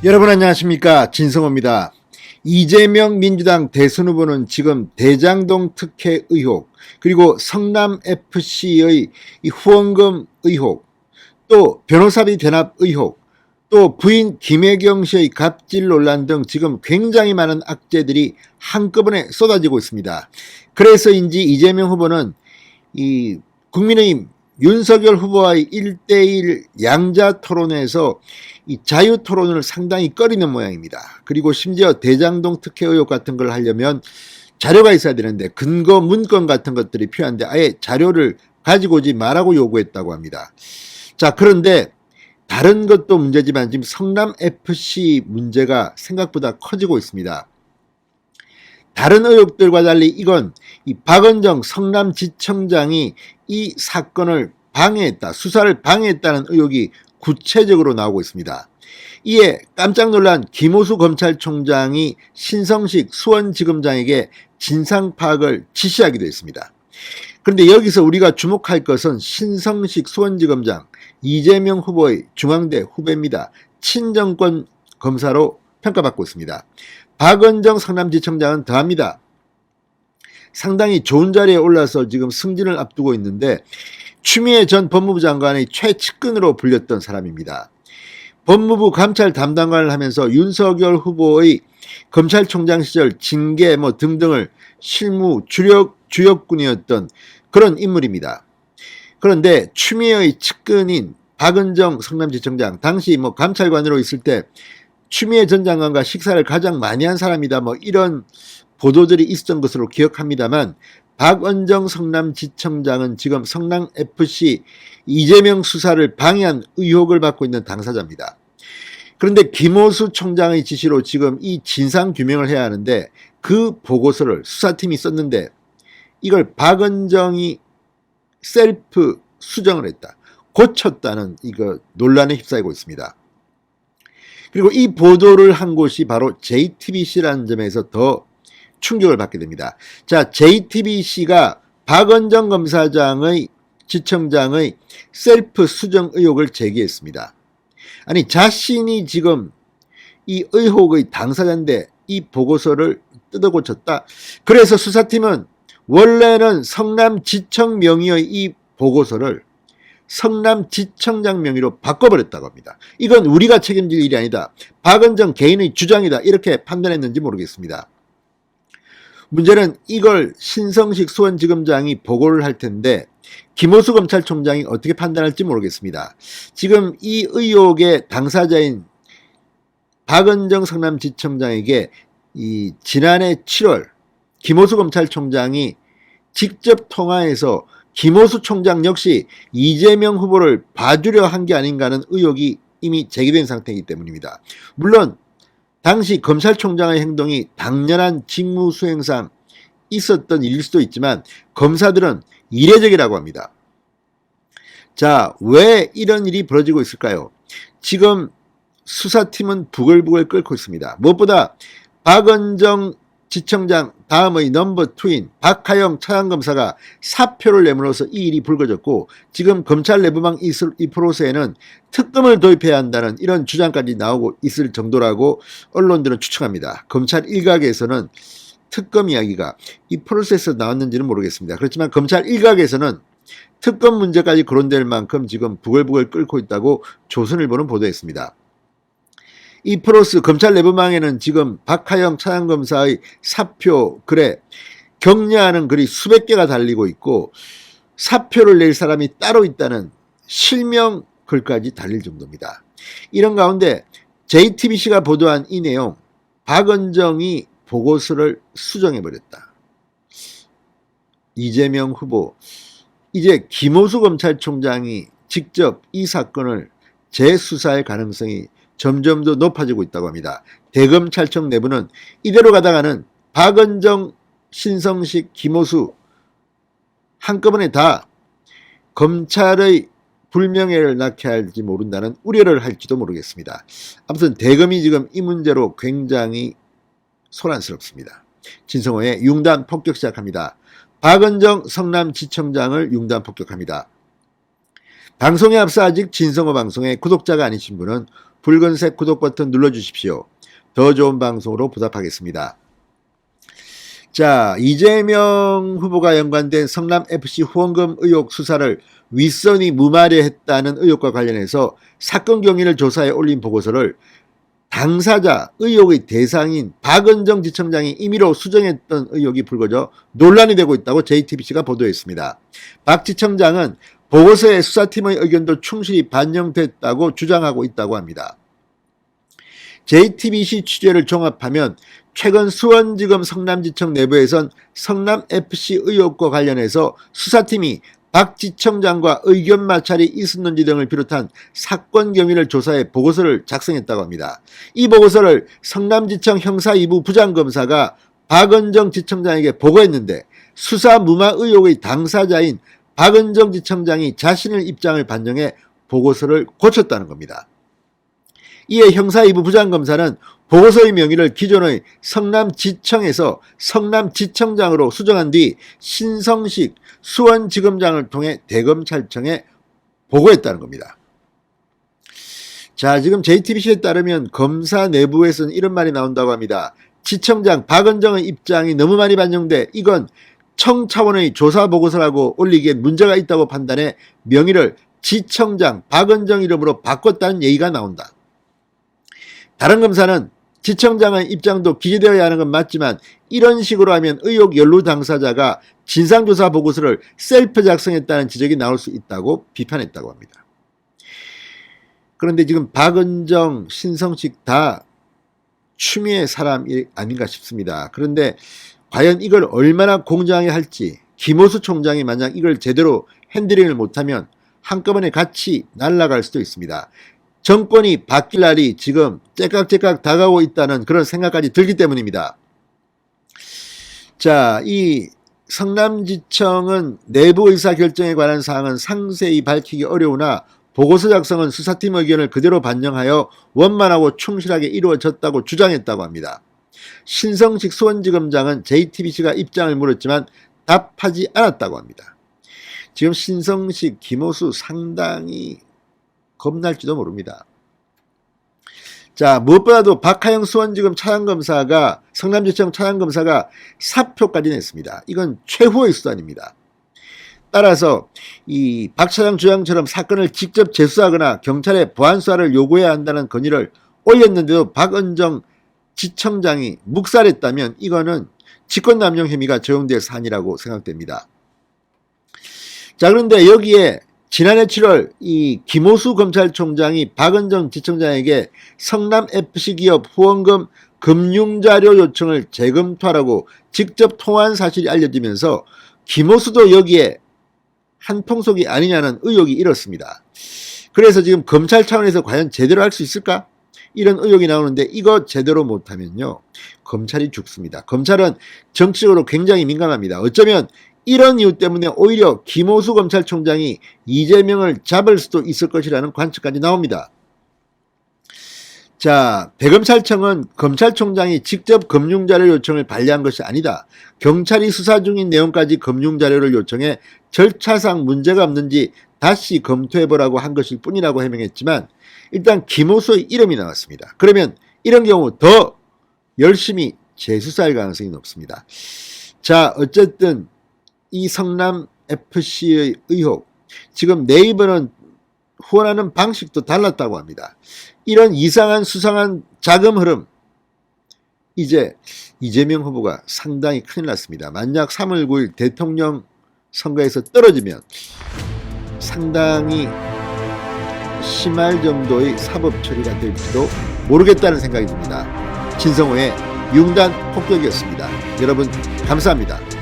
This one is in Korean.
여러분 안녕하십니까, 진성호입니다. 이재명 민주당 대선 후보는 지금 대장동 특혜 의혹, 그리고 성남FC의 후원금 의혹, 또 변호사비 대납 의혹, 또 부인 김혜경 씨의 갑질 논란 등 지금 굉장히 많은 악재들이 한꺼번에 쏟아지고 있습니다. 그래서인지 이재명 후보는 이 국민의힘 윤석열 후보와의 1대1 양자 토론에서 이 자유 토론을 상당히 꺼리는 모양입니다. 그리고 심지어 대장동 특혜 의혹 같은 걸 하려면 자료가 있어야 되는데 근거 문건 같은 것들이 필요한데 아예 자료를 가지고 오지 말라고 요구했다고 합니다. 자, 그런데 다른 것도 문제지만 지금 성남FC 문제가 생각보다 커지고 있습니다. 다른 의혹들과 달리 이건 이 박은정 성남지청장이 이 사건을 방해했다, 수사를 방해했다는 의혹이 구체적으로 나오고 있습니다. 이에 깜짝 놀란 김호수 검찰총장이 신성식 수원지검장에게 진상 파악을 지시하기도 했습니다. 그런데 여기서 우리가 주목할 것은 신성식 수원지검장, 이재명 후보의 중앙대 후배입니다. 친정권 검사로 평가받고 있습니다. 박은정 성남지청장은 더합니다. 상당히 좋은 자리에 올라서 지금 승진을 앞두고 있는데 추미애 전 법무부 장관의 최측근으로 불렸던 사람입니다. 법무부 감찰 담당관을 하면서 윤석열 후보의 검찰총장 시절 징계 등등을 실무 주역군이었던 그런 인물입니다. 그런데 추미애의 측근인 박은정 성남지청장, 당시 감찰관으로 있을 때 추미애 전 장관과 식사를 가장 많이 한 사람이다, 이런 보도들이 있었던 것으로 기억합니다만, 박은정 성남지청장은 지금 성남FC 이재명 수사를 방해한 의혹을 받고 있는 당사자입니다. 그런데 김호수 총장의 지시로 지금 이 진상규명을 해야 하는데 그 보고서를 수사팀이 썼는데 이걸 박은정이 셀프 수정을 했다, 고쳤다는 이거 논란에 휩싸이고 있습니다. 그리고 이 보도를 한 곳이 바로 JTBC라는 점에서 더 충격을 받게 됩니다. 자, JTBC가 박은정 검사장의 지청장의 셀프 수정 의혹을 제기했습니다. 아니, 자신이 지금 이 의혹의 당사자인데 이 보고서를 뜯어 고쳤다. 그래서 수사팀은 원래는 성남지청 명의의 이 보고서를 성남지청장 명의로 바꿔버렸다고 합니다. 이건 우리가 책임질 일이 아니다, 박은정 개인의 주장이다, 이렇게 판단했는지 모르겠습니다. 문제는 이걸 신성식 수원지검장이 보고를 할 텐데 김호수 검찰총장이 어떻게 판단할지 모르겠습니다. 지금 이 의혹의 당사자인 박은정 성남지청장에게 이 지난해 7월 김호수 검찰총장이 직접 통화해서 김호수 총장 역시 이재명 후보를 봐주려 한 게 아닌가 하는 의혹이 이미 제기된 상태이기 때문입니다. 물론 당시 검찰총장의 행동이 당연한 직무 수행상 있었던 일일 수도 있지만 검사들은 이례적이라고 합니다. 자, 왜 이런 일이 벌어지고 있을까요? 지금 수사팀은 부글부글 끓고 있습니다. 무엇보다 박은정 지청장 다음의 넘버 2인 박하영 차장검사가 사표를 내므로써 이 일이 불거졌고, 지금 검찰 내부망 이 프로세에는 특검을 도입해야 한다는 이런 주장까지 나오고 있을 정도라고 언론들은 추측합니다. 검찰 일각에서는 특검 이야기가 이 프로세스에서 나왔는지는 모르겠습니다. 그렇지만 검찰 일각에서는 특검 문제까지 거론될 만큼 지금 부글부글 끓고 있다고 조선일보는 보도했습니다. 이 프로스 검찰 내부망에는 지금 박하영 차장검사의 사표 글에 격려하는 글이 수백 개가 달리고 있고 사표를 낼 사람이 따로 있다는 실명 글까지 달릴 정도입니다. 이런 가운데 JTBC가 보도한 이 내용, 박은정이 보고서를 수정해버렸다, 이재명 후보, 이제 김호수 검찰총장이 직접 이 사건을 재수사할 가능성이 점점 더 높아지고 있다고 합니다. 대검찰청 내부는 이대로 가다가는 박은정, 신성식, 김호수 한꺼번에 다 검찰의 불명예를 낳게 할지 모른다는 우려를 할지도 모르겠습니다. 아무튼 대검이 지금 이 문제로 굉장히 소란스럽습니다. 진성호의 융단 폭격 시작합니다. 박은정 성남지청장을 융단 폭격합니다. 방송에 앞서 아직 진성호 방송의 구독자가 아니신 분은 붉은색 구독 버튼 눌러주십시오. 더 좋은 방송으로 보답하겠습니다. 자, 이재명 후보가 연관된 성남FC 후원금 의혹 수사를 윗선이 무마려 했다는 의혹과 관련해서 사건 경위를 조사해 올린 보고서를 당사자 의혹의 대상인 박은정 지청장이 임의로 수정했던 의혹이 불거져 논란이 되고 있다고 JTBC가 보도했습니다. 박 지청장은 보고서에 수사팀의 의견도 충실히 반영됐다고 주장하고 있다고 합니다. JTBC 취재를 종합하면 최근 수원지검 성남지청 내부에선 성남FC 의혹과 관련해서 수사팀이 박 지청장과 의견 마찰이 있었는지 등을 비롯한 사건 경위를 조사해 보고서를 작성했다고 합니다. 이 보고서를 성남지청 형사 2부 부장검사가 박은정 지청장에게 보고했는데 수사 무마 의혹의 당사자인 박은정 지청장이 자신의 입장을 반영해 보고서를 고쳤다는 겁니다. 이에 형사 2부 부장검사는 보고서의 명의를 기존의 성남지청에서 성남지청장으로 수정한 뒤 신성식 수원지검장을 통해 대검찰청에 보고했다는 겁니다. 자, 지금 JTBC에 따르면 검사 내부에서는 이런 말이 나온다고 합니다. 지청장 박은정의 입장이 너무 많이 반영돼 이건 청 차원의 조사보고서라고 올리기에 문제가 있다고 판단해 명의를 지청장 박은정 이름으로 바꿨다는 얘기가 나온다. 다른 검사는 지청장의 입장도 기재되어야 하는 건 맞지만 이런 식으로 하면 의혹 연루 당사자가 진상조사 보고서를 셀프 작성했다는 지적이 나올 수 있다고 비판했다고 합니다. 그런데 지금 박은정, 신성식 다 추미애 사람이 아닌가 싶습니다. 그런데 과연 이걸 얼마나 공정하게 할지, 김호수 총장이 만약 이걸 제대로 핸들링을 못하면 한꺼번에 같이 날아갈 수도 있습니다. 정권이 바뀔 날이 지금 째깍째깍 다가오고 있다는 그런 생각까지 들기 때문입니다. 자, 이 성남지청은 내부 의사결정에 관한 사항은 상세히 밝히기 어려우나 보고서 작성은 수사팀 의견을 그대로 반영하여 원만하고 충실하게 이루어졌다고 주장했다고 합니다. 신성식 수원지검장은 JTBC가 입장을 물었지만 답하지 않았다고 합니다. 지금 신성식, 김호수 상당히 겁날지도 모릅니다. 자, 무엇보다도 박하영 수원지검 차장검사가 성남지청 차장검사가 사표까지 냈습니다. 이건 최후의 수단입니다. 따라서 이 박 차장 주장처럼 사건을 직접 재수하거나 경찰에 보안수사를 요구해야 한다는 건의를 올렸는데도 박은정 지청장이 묵살했다면 이거는 직권남용 혐의가 적용될 사안이라고 생각됩니다. 자, 그런데 여기에 지난해 7월 이 김호수 검찰총장이 박은정 지청장에게 성남FC 기업 후원금 금융자료 요청을 재검토하라고 직접 통화한 사실이 알려지면서 김호수도 여기에 한통속이 아니냐는 의혹이 일었습니다. 그래서 지금 검찰 차원에서 과연 제대로 할 수 있을까? 이런 의혹이 나오는데 이거 제대로 못하면요 검찰이 죽습니다. 검찰은 정치적으로 굉장히 민감합니다. 어쩌면 이런 이유 때문에 오히려 김호수 검찰총장이 이재명을 잡을 수도 있을 것이라는 관측까지 나옵니다. 자, 대검찰청은 검찰총장이 직접 금융자료 요청을 발의한 것이 아니다. 경찰이 수사 중인 내용까지 금융자료를 요청해 절차상 문제가 없는지 다시 검토해보라고 한 것일 뿐이라고 해명했지만 일단 김호수의 이름이 나왔습니다. 그러면 이런 경우 더 열심히 재수사할 가능성이 높습니다. 자, 어쨌든 이 성남FC의 의혹, 지금 네이버는 후원하는 방식도 달랐다고 합니다. 이런 이상한 수상한 자금 흐름, 이제 이재명 후보가 상당히 큰일 났습니다. 만약 3월 9일 대통령 선거에서 떨어지면 상당히 심할 정도의 사법 처리가 될지도 모르겠다는 생각이 듭니다. 진성호의 융단 폭격이었습니다. 여러분 감사합니다.